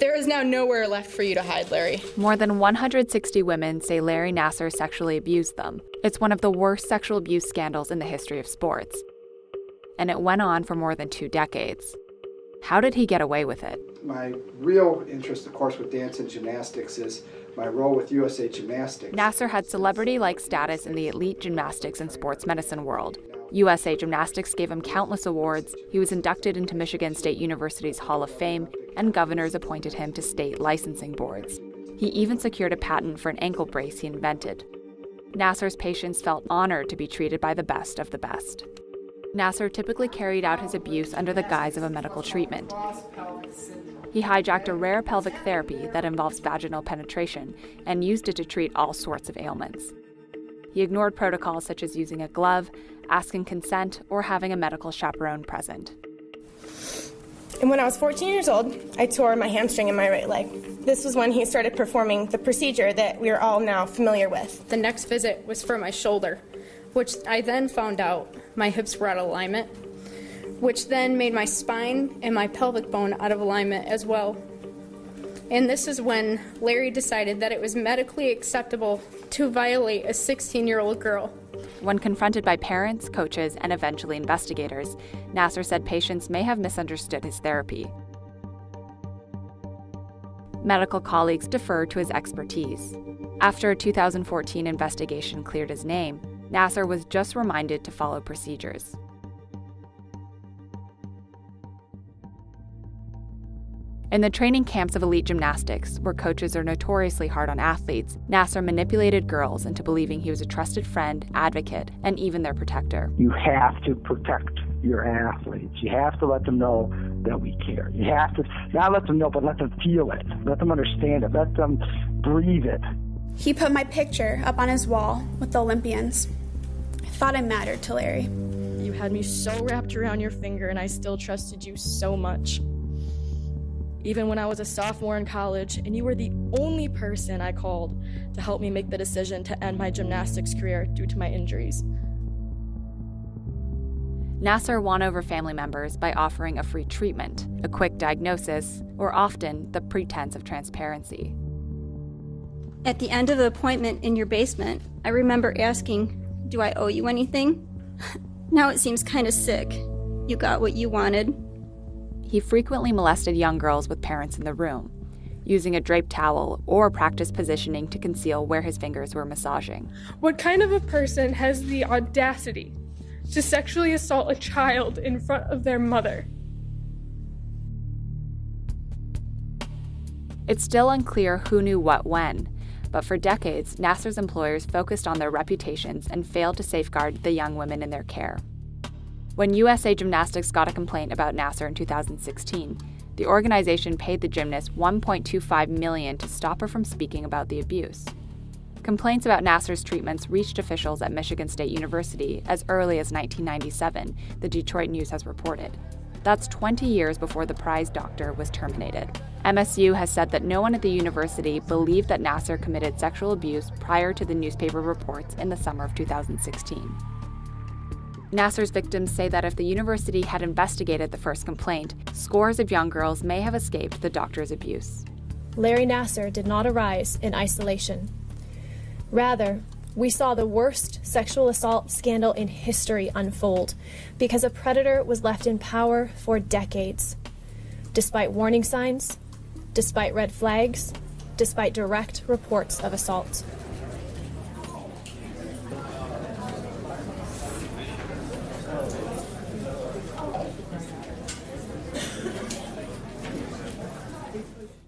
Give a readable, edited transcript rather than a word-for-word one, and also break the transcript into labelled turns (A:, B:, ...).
A: There is now nowhere left for you to hide, Larry.
B: More than 160 women say Larry Nassar sexually abused them. It's one of the worst sexual abuse scandals in the history of sports. And it went on for more than 2 decades. How did he get away with it?
C: My real interest, of course, with dance and gymnastics is my role with USA Gymnastics.
B: Nassar had celebrity-like status in the elite gymnastics and sports medicine world. USA Gymnastics gave him countless awards, he was inducted into Michigan State University's Hall of Fame, and governors appointed him to state licensing boards. He even secured a patent for an ankle brace he invented. Nassar's patients felt honored to be treated by the best of the best. Nassar typically carried out his abuse under the guise of a medical treatment. He hijacked a rare pelvic therapy that involves vaginal penetration and used it to treat all sorts of ailments. He ignored protocols such as using a glove, asking consent, or having a medical chaperone present.
D: And when I was 14 years old, I tore my hamstring in my right leg. This was when he started performing the procedure that we are all now familiar with.
A: The next visit was for my shoulder, which I then found out my hips were out of alignment, which then made my spine and my pelvic bone out of alignment as well. And this is when Larry decided that it was medically acceptable to violate a 16-year-old girl.
B: When confronted by parents, coaches, and eventually investigators, Nassar said patients may have misunderstood his therapy. Medical colleagues deferred to his expertise. After a 2014 investigation cleared his name, Nassar was just reminded to follow procedures. In the training camps of elite gymnastics, where coaches are notoriously hard on athletes, Nassar manipulated girls into believing he was a trusted friend, advocate, and even their protector.
E: You have to protect your athletes. You have to let them know that we care. You have to not let them know, but let them feel it. Let them understand it. Let them breathe it.
F: He put my picture up on his wall with the Olympians. I thought I mattered to Larry.
G: You had me so wrapped around your finger, and I still trusted you so much. Even when I was a sophomore in college, and you were the only person I called to help me make the decision to end my gymnastics career due to my injuries.
B: Nassar won over family members by offering a free treatment, a quick diagnosis, or often the pretense of transparency.
H: At the end of the appointment in your basement, I remember asking, "Do I owe you anything?" Now it seems kind of sick. You got what you wanted.
B: He frequently molested young girls with parents in the room, using a draped towel or practiced positioning to conceal where his fingers were massaging.
I: What kind of a person has the audacity to sexually assault a child in front of their mother?
B: It's still unclear who knew what when, but for decades, Nassar's employers focused on their reputations and failed to safeguard the young women in their care. When USA Gymnastics got a complaint about Nassar in 2016, the organization paid the gymnast $1.25 million to stop her from speaking about the abuse. Complaints about Nassar's treatments reached officials at Michigan State University as early as 1997, the Detroit News has reported. That's 20 years before the prize doctor was terminated. MSU has said that no one at the university believed that Nassar committed sexual abuse prior to the newspaper reports in the summer of 2016. Nassar's victims say that if the university had investigated the first complaint, scores of young girls may have escaped the doctor's abuse.
D: Larry Nassar did not arise in isolation. Rather, we saw the worst sexual assault scandal in history unfold because a predator was left in power for decades. Despite warning signs, despite red flags, despite direct reports of assault.